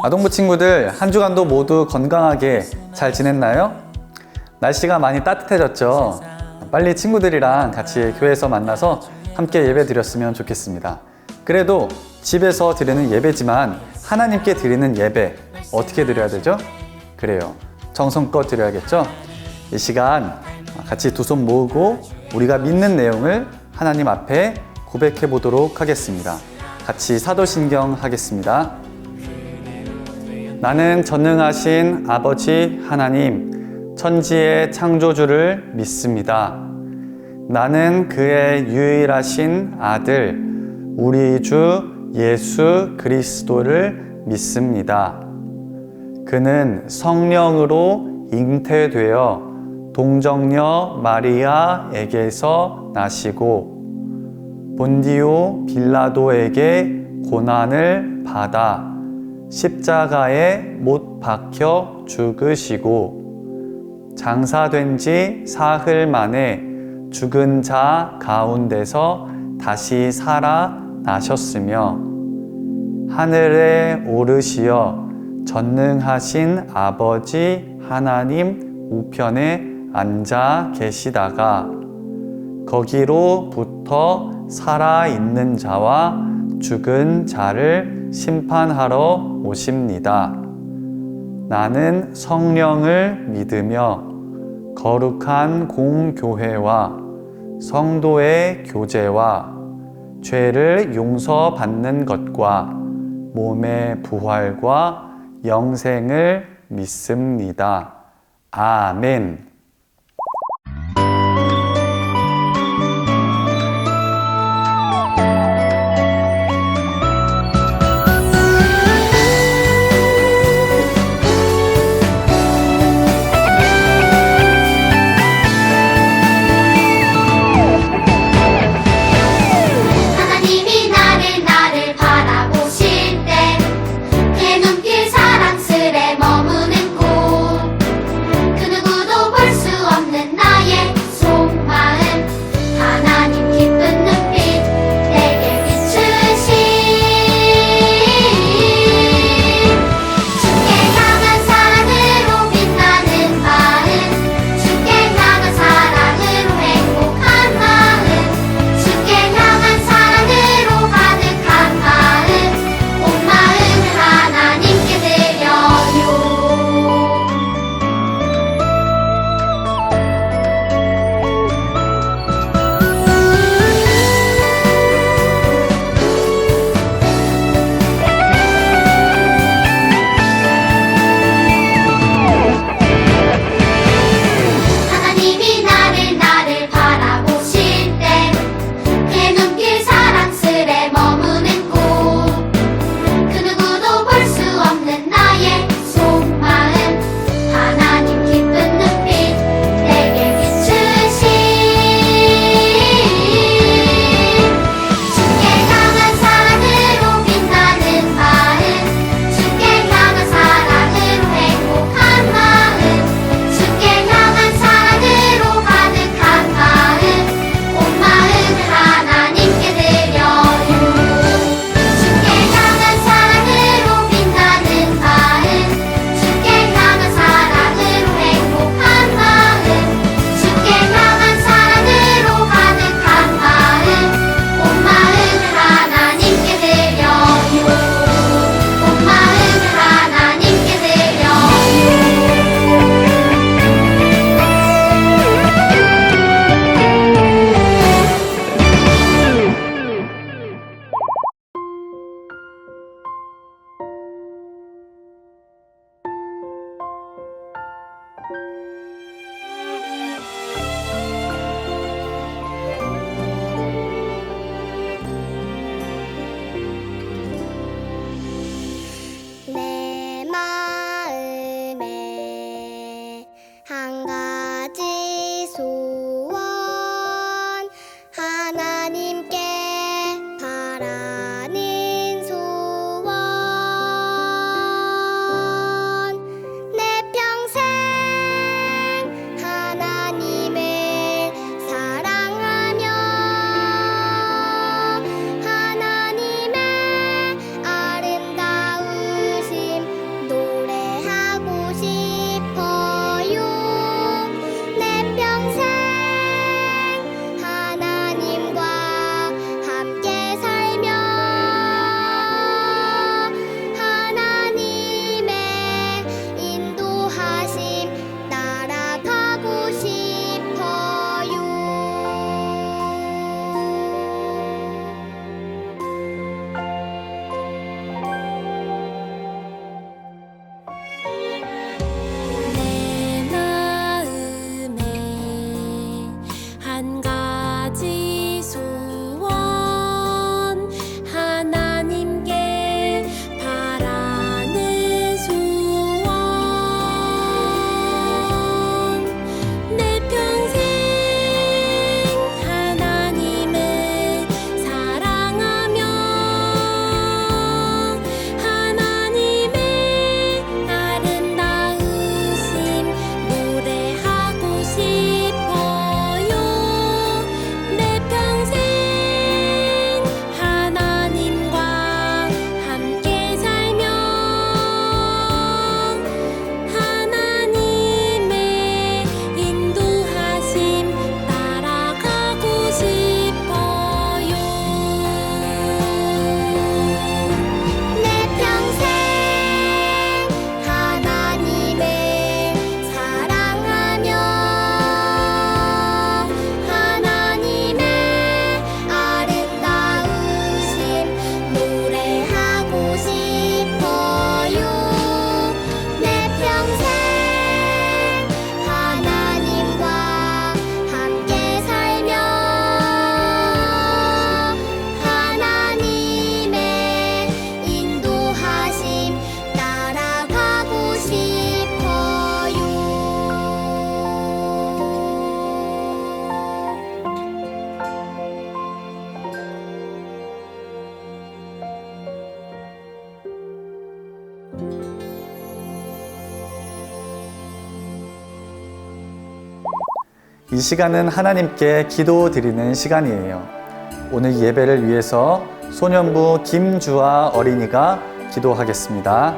아동부 친구들 한 주간도 모두 건강하게 잘 지냈나요? 날씨가 많이 따뜻해졌죠? 빨리 친구들이랑 같이 교회에서 만나서 함께 예배 드렸으면 좋겠습니다. 그래도 집에서 드리는 예배지만 하나님께 드리는 예배 어떻게 드려야 되죠? 그래요, 정성껏 드려야겠죠? 이 시간 같이 두 손 모으고 우리가 믿는 내용을 하나님 앞에 고백해 보도록 하겠습니다. 같이 사도신경 하겠습니다. 나는 전능하신 아버지 하나님, 천지의 창조주를 믿습니다. 나는 그의 유일하신 아들, 우리 주 예수 그리스도를 믿습니다. 그는 성령으로 잉태되어 동정녀 마리아에게서 나시고 본디오 빌라도에게 고난을 받아 십자가에 못 박혀 죽으시고 장사된 지 사흘 만에 죽은 자 가운데서 다시 살아나셨으며 하늘에 오르시어 전능하신 아버지 하나님 우편에 앉아 계시다가 거기로부터 살아있는 자와 죽은 자를 심판하러 오십니다. 나는 성령을 믿으며 거룩한 공교회와 성도의 교제와 죄를 용서받는 것과 몸의 부활과 영생을 믿습니다. 아멘. 내 마음에 한 가지 소원 하나님께 바라는 소원 내 평생 이 시간은 하나님께 기도 드리는 시간이에요. 오늘 예배를 위해서 소년부 김주아 어린이가 기도하겠습니다.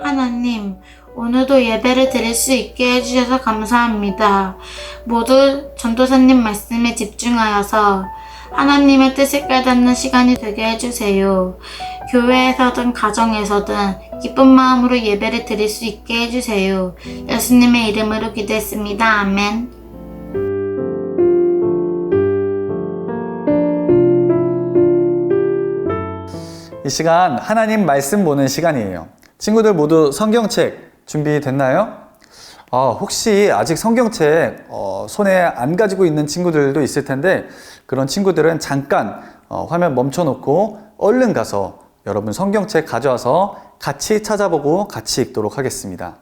하나님, 오늘도 예배를 드릴 수 있게 해주셔서 감사합니다. 모두 전도사님 말씀에 집중하여서 하나님의 뜻을 깨닫는 시간이 되게 해주세요. 교회에서든 가정에서든 기쁜 마음으로 예배를 드릴 수 있게 해주세요. 예수님의 이름으로 기도했습니다. 아멘. 이 시간 하나님 말씀 보는 시간이에요. 친구들 모두 성경책 준비됐나요? 혹시 아직 성경책 손에 안 가지고 있는 친구들도 있을 텐데 그런 친구들은 잠깐 화면 멈춰놓고 얼른 가서 여러분 성경책 가져와서 같이 찾아보고 같이 읽도록 하겠습니다.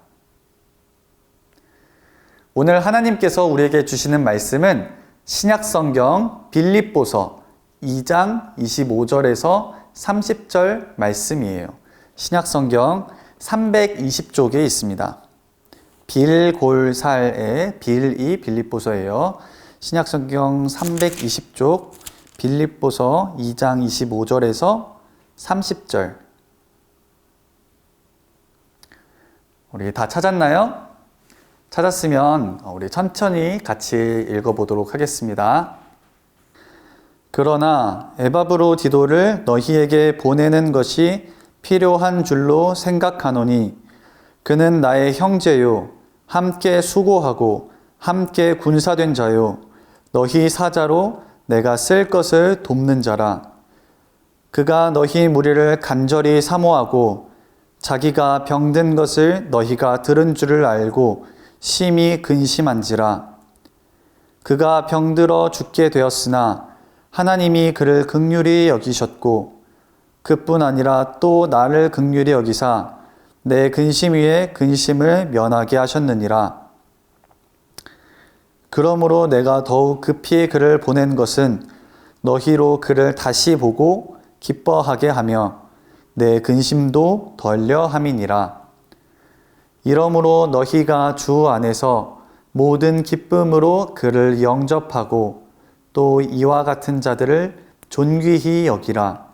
오늘 하나님께서 우리에게 주시는 말씀은 신약성경 빌립보서 2장 25절에서 30절 말씀이에요. 신약성경 320쪽에 있습니다. 빌골살의 빌이 빌립보서예요. 신약성경 320쪽 빌립보서 2장 25절에서 30절. 우리 다 찾았나요? 찾았으면 우리 천천히 같이 읽어보도록 하겠습니다. 그러나 에바브로디도를 너희에게 보내는 것이 필요한 줄로 생각하노니 그는 나의 형제요 함께 수고하고 함께 군사된 자요 너희 사자로 내가 쓸 것을 돕는 자라. 그가 너희 무리를 간절히 사모하고 자기가 병든 것을 너희가 들은 줄을 알고 심히 근심한지라. 그가 병들어 죽게 되었으나 하나님이 그를 긍휼히 여기셨고 그뿐 아니라 또 나를 긍휼히 여기사 내 근심 위에 근심을 면하게 하셨느니라. 그러므로 내가 더욱 급히 그를 보낸 것은 너희로 그를 다시 보고 기뻐하게 하며 내 근심도 덜려 함이니라. 이러므로 너희가 주 안에서 모든 기쁨으로 그를 영접하고 또 이와 같은 자들을 존귀히 여기라.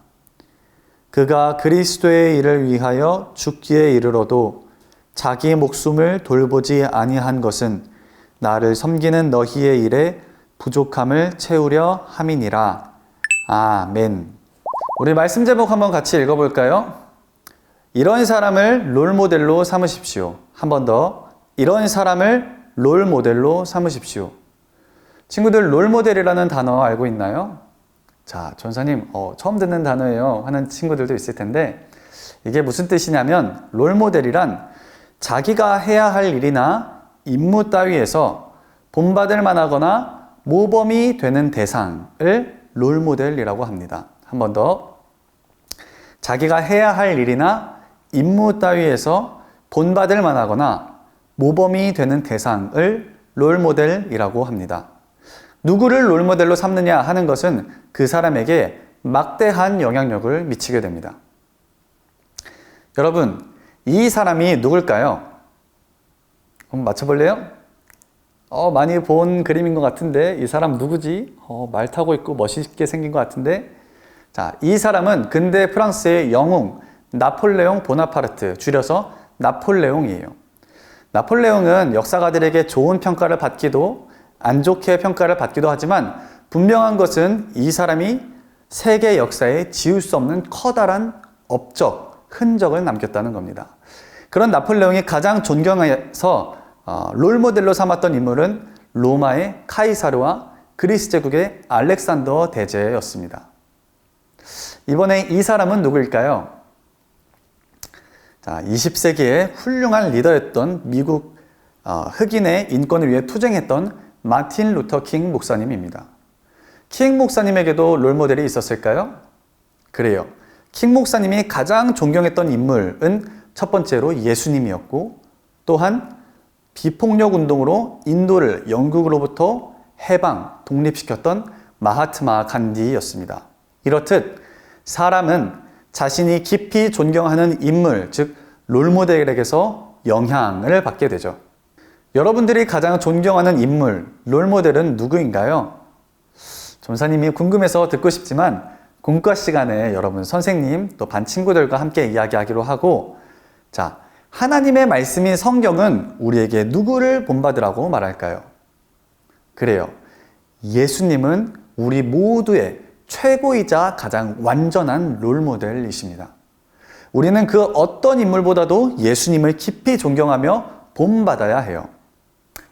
그가 그리스도의 일을 위하여 죽기에 이르러도 자기 목숨을 돌보지 아니한 것은 나를 섬기는 너희의 일에 부족함을 채우려 함이니라. 아멘. 우리 말씀 제목 한번 같이 읽어볼까요? 이런 사람을 롤모델로 삼으십시오. 한 번 더. 이런 사람을 롤모델로 삼으십시오. 친구들 롤모델이라는 단어 알고 있나요? 자, 전사님 처음 듣는 단어예요 하는 친구들도 있을 텐데 이게 무슨 뜻이냐면 롤모델이란 자기가 해야 할 일이나 임무 따위에서 본받을 만하거나 모범이 되는 대상을 롤모델이라고 합니다. 한 번 더. 자기가 해야 할 일이나 임무 따위에서 본받을 만하거나 모범이 되는 대상을 롤모델이라고 합니다. 누구를 롤모델로 삼느냐 하는 것은 그 사람에게 막대한 영향력을 미치게 됩니다. 여러분, 이 사람이 누굴까요? 한번 맞춰볼래요? 많이 본 그림인 것 같은데 이 사람 누구지? 말 타고 있고 멋있게 생긴 것 같은데 자, 이 사람은 근대 프랑스의 영웅 나폴레옹 보나파르트, 줄여서 나폴레옹이에요. 나폴레옹은 역사가들에게 좋은 평가를 받기도 안 좋게 평가를 받기도 하지만 분명한 것은 이 사람이 세계 역사에 지울 수 없는 커다란 업적, 흔적을 남겼다는 겁니다. 그런 나폴레옹이 가장 존경해서 롤모델로 삼았던 인물은 로마의 카이사르와 그리스 제국의 알렉산더 대제였습니다. 이번에 이 사람은 누구일까요? 자, 20세기의 훌륭한 리더였던 미국 흑인의 인권을 위해 투쟁했던 마틴 루터 킹 목사님입니다. 킹 목사님에게도 롤모델이 있었을까요? 그래요. 킹 목사님이 가장 존경했던 인물은 첫 번째로 예수님이었고 또한 비폭력 운동으로 인도를 영국으로부터 해방, 독립시켰던 마하트마 간디였습니다. 이렇듯 사람은 자신이 깊이 존경하는 인물, 즉 롤모델에게서 영향을 받게 되죠. 여러분들이 가장 존경하는 인물, 롤모델은 누구인가요? 전사님이 궁금해서 듣고 싶지만 공과 시간에 여러분 선생님 또 반 친구들과 함께 이야기하기로 하고, 자, 하나님의 말씀인 성경은 우리에게 누구를 본받으라고 말할까요? 그래요. 예수님은 우리 모두의 최고이자 가장 완전한 롤모델이십니다. 우리는 그 어떤 인물보다도 예수님을 깊이 존경하며 본받아야 해요.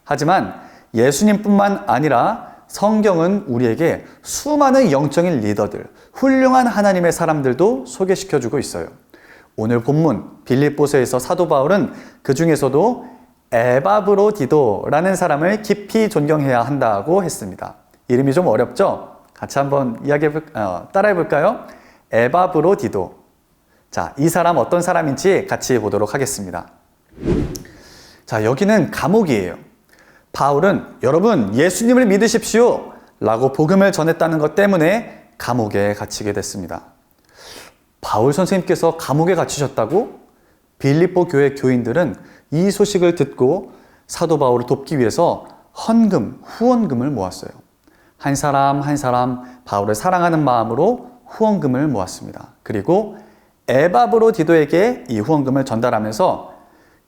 하지만 예수님뿐만 아니라 성경은 우리에게 수많은 영적인 리더들, 훌륭한 하나님의 사람들도 소개시켜주고 있어요. 오늘 본문 빌립보서에서 사도 바울은 그 중에서도 에바브로디도라는 사람을 깊이 존경해야 한다고 했습니다. 이름이 좀 어렵죠? 같이 한번 따라해 볼까요? 에바브로디도. 자, 이 사람 어떤 사람인지 같이 보도록 하겠습니다. 자, 여기는 감옥이에요. 바울은 여러분 예수님을 믿으십시오 라고 복음을 전했다는 것 때문에 감옥에 갇히게 됐습니다. 바울 선생님께서 감옥에 갇히셨다고? 빌립보 교회 교인들은 이 소식을 듣고 사도 바울을 돕기 위해서 후원금을 모았어요. 한 사람 한 사람 바울을 사랑하는 마음으로 후원금을 모았습니다. 그리고 에바브로디도에게 이 후원금을 전달하면서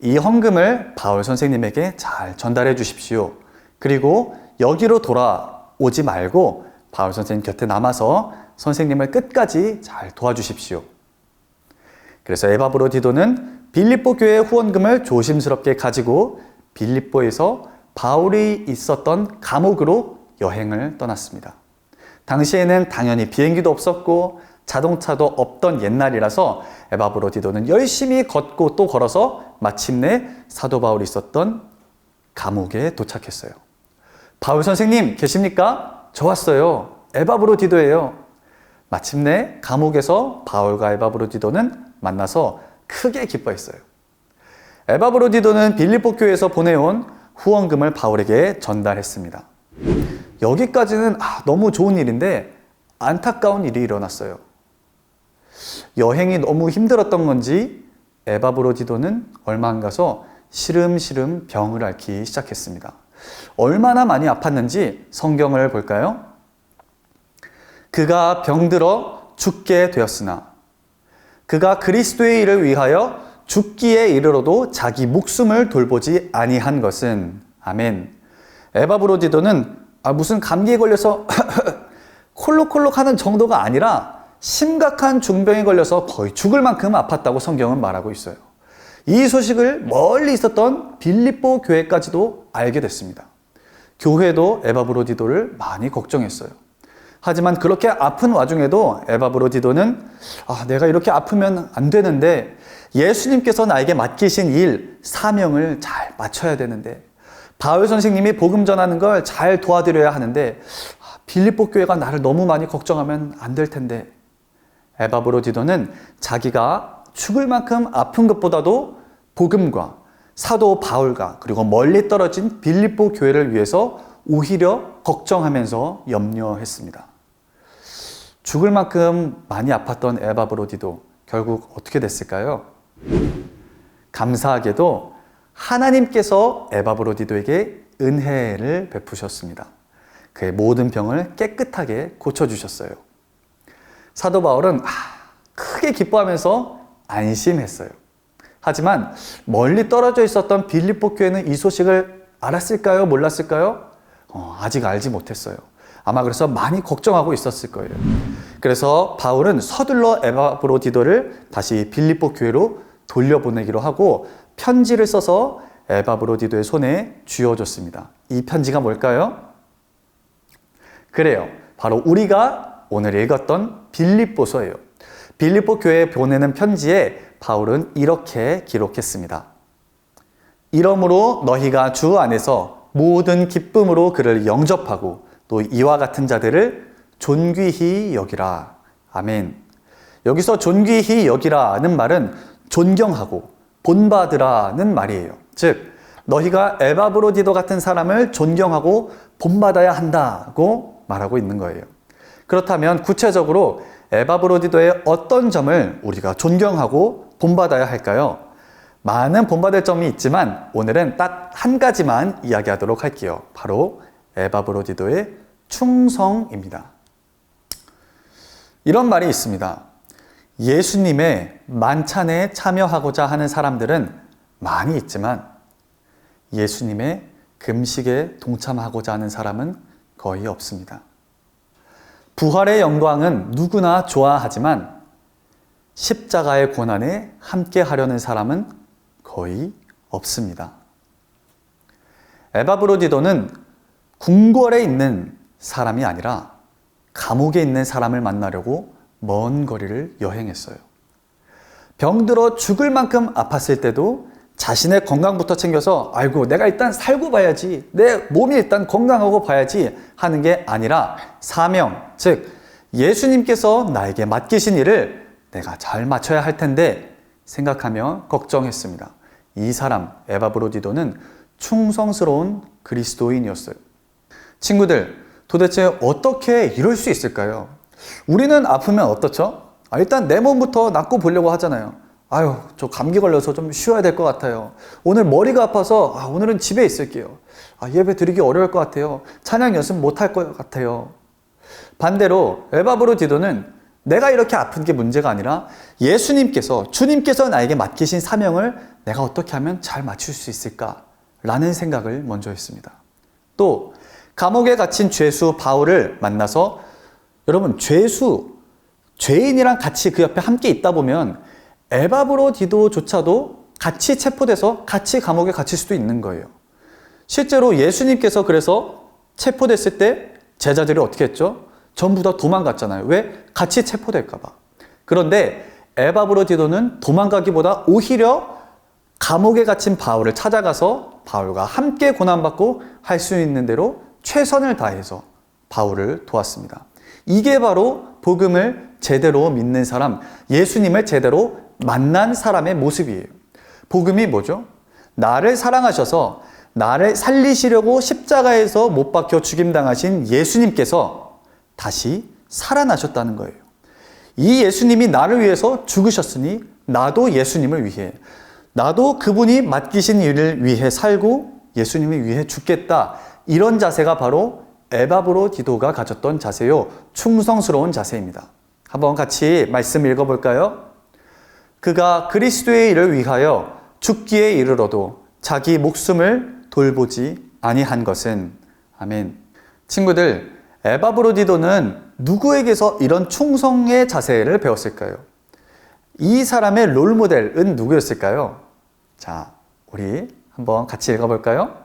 이 헌금을 바울 선생님에게 잘 전달해 주십시오. 그리고 여기로 돌아오지 말고 바울 선생님 곁에 남아서 선생님을 끝까지 잘 도와주십시오. 그래서 에바브로디도는 빌립보 교회 후원금을 조심스럽게 가지고 빌립보에서 바울이 있었던 감옥으로 여행을 떠났습니다. 당시에는 당연히 비행기도 없었고 자동차도 없던 옛날이라서 에바브로디도는 열심히 걷고 또 걸어서 마침내 사도 바울이 있었던 감옥에 도착했어요. 바울 선생님 계십니까? 저 왔어요. 에바브로디도예요. 마침내 감옥에서 바울과 에바브로디도는 만나서 크게 기뻐했어요. 에바브로디도는 빌립보 교회에서 보내온 후원금을 바울에게 전달했습니다. 여기까지는 너무 좋은 일인데 안타까운 일이 일어났어요. 여행이 너무 힘들었던 건지 에바브로디도는 얼마 안 가서 시름시름 병을 앓기 시작했습니다. 얼마나 많이 아팠는지 성경을 볼까요? 그가 병들어 죽게 되었으나 그가 그리스도의 일을 위하여 죽기에 이르러도 자기 목숨을 돌보지 아니한 것은, 아멘. 에바브로디도는 무슨 감기에 걸려서 콜록콜록 하는 정도가 아니라 심각한 중병에 걸려서 거의 죽을 만큼 아팠다고 성경은 말하고 있어요. 이 소식을 멀리 있었던 빌립보 교회까지도 알게 됐습니다. 교회도 에바브로디도를 많이 걱정했어요. 하지만 그렇게 아픈 와중에도 에바브로디도는 내가 이렇게 아프면 안 되는데 예수님께서 나에게 맡기신 일, 사명을 잘 맞춰야 되는데 바울 선생님이 복음 전하는 걸 잘 도와드려야 하는데 빌립보 교회가 나를 너무 많이 걱정하면 안 될 텐데, 에바브로디도는 자기가 죽을 만큼 아픈 것보다도 복음과 사도 바울과 그리고 멀리 떨어진 빌립보 교회를 위해서 오히려 걱정하면서 염려했습니다. 죽을 만큼 많이 아팠던 에바브로디도 결국 어떻게 됐을까요? 감사하게도 하나님께서 에바브로디도에게 은혜를 베푸셨습니다. 그의 모든 병을 깨끗하게 고쳐주셨어요. 사도 바울은 크게 기뻐하면서 안심했어요. 하지만 멀리 떨어져 있었던 빌립보 교회는 이 소식을 알았을까요? 몰랐을까요? 아직 알지 못했어요. 아마 그래서 많이 걱정하고 있었을 거예요. 그래서 바울은 서둘러 에바브로디도를 다시 빌립보 교회로 돌려보내기로 하고 편지를 써서 에바브로디도의 손에 쥐어줬습니다. 이 편지가 뭘까요? 그래요. 바로 우리가 오늘 읽었던 빌립보서예요. 빌립보 교회에 보내는 편지에 바울은 이렇게 기록했습니다. 이러므로 너희가 주 안에서 모든 기쁨으로 그를 영접하고 또 이와 같은 자들을 존귀히 여기라. 아멘. 여기서 존귀히 여기라는 말은 존경하고 본받으라는 말이에요. 즉 너희가 에바브로디도 같은 사람을 존경하고 본받아야 한다고 말하고 있는 거예요. 그렇다면 구체적으로 에바브로디도의 어떤 점을 우리가 존경하고 본받아야 할까요? 많은 본받을 점이 있지만 오늘은 딱 한 가지만 이야기하도록 할게요. 바로 에바브로디도의 충성입니다. 이런 말이 있습니다. 예수님의 만찬에 참여하고자 하는 사람들은 많이 있지만 예수님의 금식에 동참하고자 하는 사람은 거의 없습니다. 부활의 영광은 누구나 좋아하지만 십자가의 고난에 함께 하려는 사람은 거의 없습니다. 에바브로디도는 궁궐에 있는 사람이 아니라 감옥에 있는 사람을 만나려고 먼 거리를 여행했어요. 병들어 죽을 만큼 아팠을 때도 자신의 건강부터 챙겨서 아이고 내가 일단 살고 봐야지, 내 몸이 일단 건강하고 봐야지 하는 게 아니라 사명, 즉 예수님께서 나에게 맡기신 일을 내가 잘 맞춰야 할 텐데 생각하며 걱정했습니다. 이 사람 에바브로디도는 충성스러운 그리스도인이었어요. 친구들, 도대체 어떻게 이럴 수 있을까요? 우리는 아프면 어떻죠? 일단 내 몸부터 낫고 보려고 하잖아요. 아유, 저 감기 걸려서 좀 쉬어야 될 것 같아요. 오늘 머리가 아파서 오늘은 집에 있을게요. 예배 드리기 어려울 것 같아요. 찬양 연습 못할 것 같아요. 반대로 에바브로디도는 내가 이렇게 아픈 게 문제가 아니라 예수님께서, 주님께서 나에게 맡기신 사명을 내가 어떻게 하면 잘 맞출 수 있을까? 라는 생각을 먼저 했습니다. 또 감옥에 갇힌 죄수 바울을 만나서 여러분 죄인이랑 같이 그 옆에 함께 있다 보면 에바브로디도조차도 같이 체포돼서 같이 감옥에 갇힐 수도 있는 거예요. 실제로 예수님께서 그래서 체포됐을 때 제자들이 어떻게 했죠? 전부 다 도망갔잖아요. 왜? 같이 체포될까 봐. 그런데 에바브로디도는 도망가기보다 오히려 감옥에 갇힌 바울을 찾아가서 바울과 함께 고난받고 할 수 있는 대로 최선을 다해서 바울을 도왔습니다. 이게 바로 복음을 제대로 믿는 사람, 예수님을 제대로 만난 사람의 모습이에요. 복음이 뭐죠? 나를 사랑하셔서 나를 살리시려고 십자가에서 못 박혀 죽임당하신 예수님께서 다시 살아나셨다는 거예요. 이 예수님이 나를 위해서 죽으셨으니 나도 예수님을 위해, 나도 그분이 맡기신 일을 위해 살고 예수님을 위해 죽겠다. 이런 자세가 바로 에바브로디도가 가졌던 자세요. 충성스러운 자세입니다. 한번 같이 말씀 읽어볼까요? 그가 그리스도의 일을 위하여 죽기에 이르러도 자기 목숨을 돌보지 아니한 것은. 아멘. 친구들, 에바브로디도는 누구에게서 이런 충성의 자세를 배웠을까요? 이 사람의 롤모델은 누구였을까요? 자, 우리 한번 같이 읽어볼까요?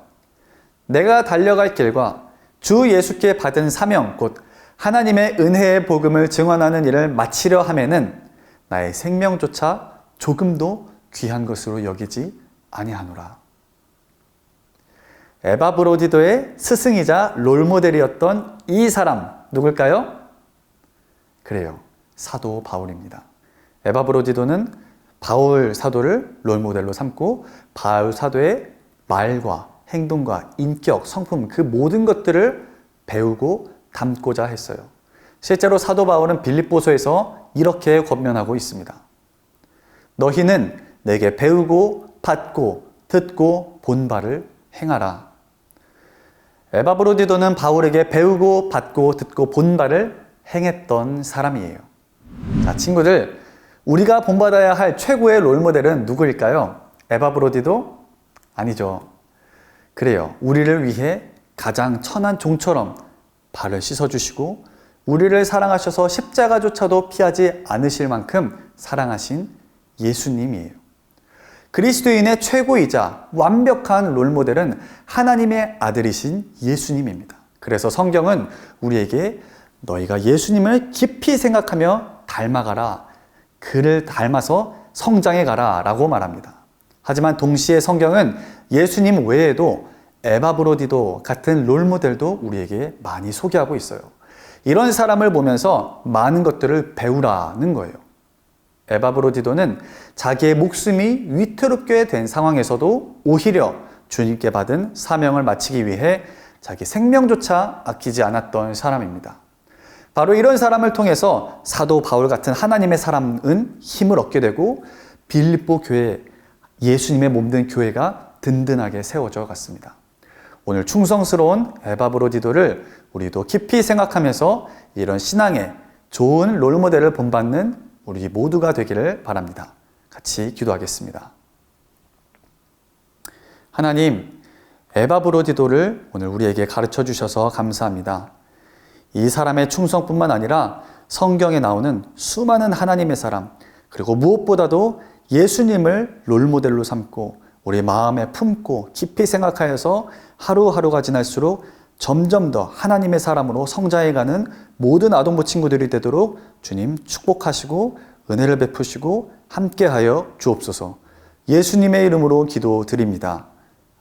내가 달려갈 길과 주 예수께 받은 사명 곧 하나님의 은혜의 복음을 증언하는 일을 마치려 하면은 나의 생명조차 조금도 귀한 것으로 여기지 아니하노라. 에바브로디도의 스승이자 롤모델이었던 이 사람 누굴까요? 그래요, 사도 바울입니다. 에바브로디도는 바울 사도를 롤모델로 삼고 바울 사도의 말과 행동과 인격, 성품 그 모든 것들을 배우고 담고자 했어요. 실제로 사도 바울은 빌립보서에서 이렇게 권면하고 있습니다. 너희는 내게 배우고 받고 듣고 본 바를 행하라. 에바브로디도는 바울에게 배우고 받고 듣고 본 바를 행했던 사람이에요. 자, 친구들, 우리가 본받아야 할 최고의 롤모델은 누구일까요? 에바브로디도? 아니죠. 그래요. 우리를 위해 가장 천한 종처럼 발을 씻어주시고 우리를 사랑하셔서 십자가조차도 피하지 않으실 만큼 사랑하신 예수님이에요. 그리스도인의 최고이자 완벽한 롤모델은 하나님의 아들이신 예수님입니다. 그래서 성경은 우리에게 너희가 예수님을 깊이 생각하며 닮아가라, 그를 닮아서 성장해 가라 라고 말합니다. 하지만 동시에 성경은 예수님 외에도 에바브로디도 같은 롤모델도 우리에게 많이 소개하고 있어요. 이런 사람을 보면서 많은 것들을 배우라는 거예요. 에바브로디도는 자기의 목숨이 위태롭게 된 상황에서도 오히려 주님께 받은 사명을 마치기 위해 자기 생명조차 아끼지 않았던 사람입니다. 바로 이런 사람을 통해서 사도 바울 같은 하나님의 사람은 힘을 얻게 되고 빌립보 교회, 예수님의 몸된 교회가 든든하게 세워져 갔습니다. 오늘 충성스러운 에바브로디도를 우리도 깊이 생각하면서 이런 신앙의 좋은 롤모델을 본받는 우리 모두가 되기를 바랍니다. 같이 기도하겠습니다. 하나님, 에바브로디도를 오늘 우리에게 가르쳐 주셔서 감사합니다. 이 사람의 충성뿐만 아니라 성경에 나오는 수많은 하나님의 사람, 그리고 무엇보다도 예수님을 롤모델로 삼고 우리 마음에 품고 깊이 생각하여서 하루하루가 지날수록 점점 더 하나님의 사람으로 성장해가는 모든 아동부 친구들이 되도록 주님 축복하시고 은혜를 베푸시고 함께하여 주옵소서. 예수님의 이름으로 기도드립니다.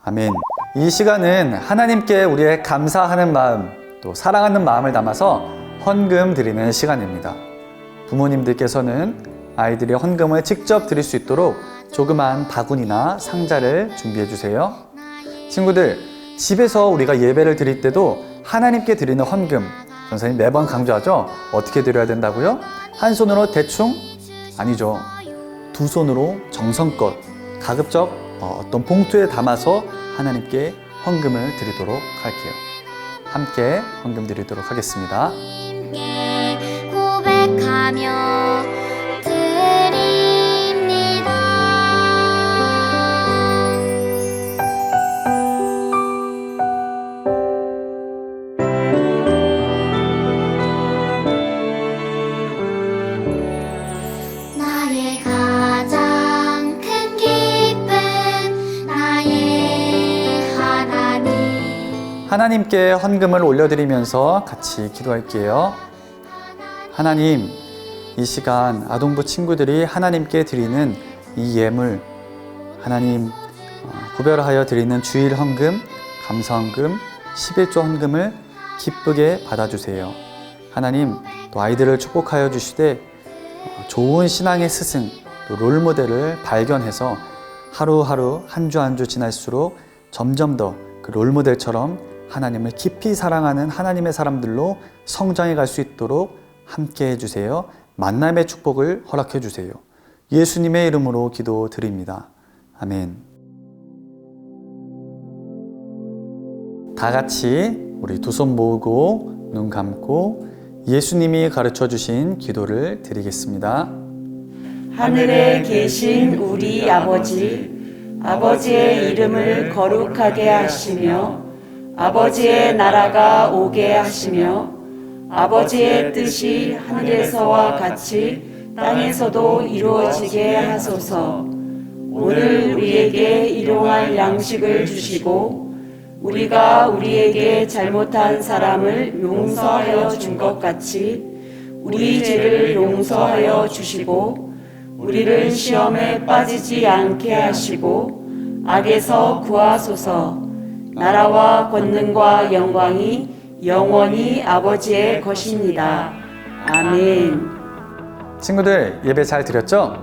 아멘. 이 시간은 하나님께 우리의 감사하는 마음, 또 사랑하는 마음을 담아서 헌금 드리는 시간입니다. 부모님들께서는 아이들이 헌금을 직접 드릴 수 있도록 조그만 바구니나 상자를 준비해 주세요. 친구들, 집에서 우리가 예배를 드릴 때도 하나님께 드리는 헌금, 선생님 매번 강조하죠? 어떻게 드려야 된다고요? 한 손으로 대충? 아니죠. 두 손으로 정성껏, 가급적 어떤 봉투에 담아서 하나님께 헌금을 드리도록 할게요. 함께 헌금 드리도록 하겠습니다. 고백하며 드립니다. 나의 가장 큰 기쁨, 나의 하나님. 하나님께 헌금을 올려드리면서 같이 기도할게요. 하나님, 이 시간 아동부 친구들이 하나님께 드리는 이 예물, 하나님 구별하여 드리는 주일 헌금, 감사 헌금, 11조 헌금을 기쁘게 받아주세요. 하나님, 또 아이들을 축복하여 주시되 좋은 신앙의 스승, 또 롤모델을 발견해서 하루하루 한 주 한 주 지날수록 점점 더 그 롤모델처럼 하나님을 깊이 사랑하는 하나님의 사람들로 성장해 갈 수 있도록 함께 해주세요. 만남의 축복을 허락해 주세요. 예수님의 이름으로 기도드립니다. 아멘. 다 같이 우리 두 손 모으고 눈 감고 예수님이 가르쳐 주신 기도를 드리겠습니다. 하늘에 계신 우리 아버지, 아버지의 이름을 거룩하게 하시며 아버지의 나라가 오게 하시며 아버지의 뜻이 하늘에서와 같이 땅에서도 이루어지게 하소서. 오늘 우리에게 일용할 양식을 주시고 우리가 우리에게 잘못한 사람을 용서하여 준 것 같이 우리 죄를 용서하여 주시고 우리를 시험에 빠지지 않게 하시고 악에서 구하소서. 나라와 권능과 영광이 영원히 아버지의 것입니다. 아멘. 친구들, 예배 잘 드렸죠?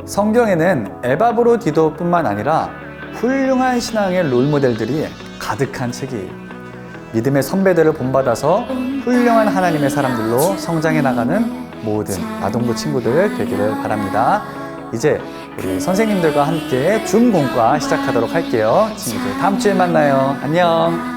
성경에는 에바브로디도뿐만 아니라 훌륭한 신앙의 롤모델들이 가득한 책이에요. 믿음의 선배들을 본받아서 훌륭한 하나님의 사람들로 성장해 나가는 모든 아동부 친구들 되기를 바랍니다. 이제 우리 선생님들과 함께 줌 공과 시작하도록 할게요. 친구들, 다음 주에 만나요. 안녕.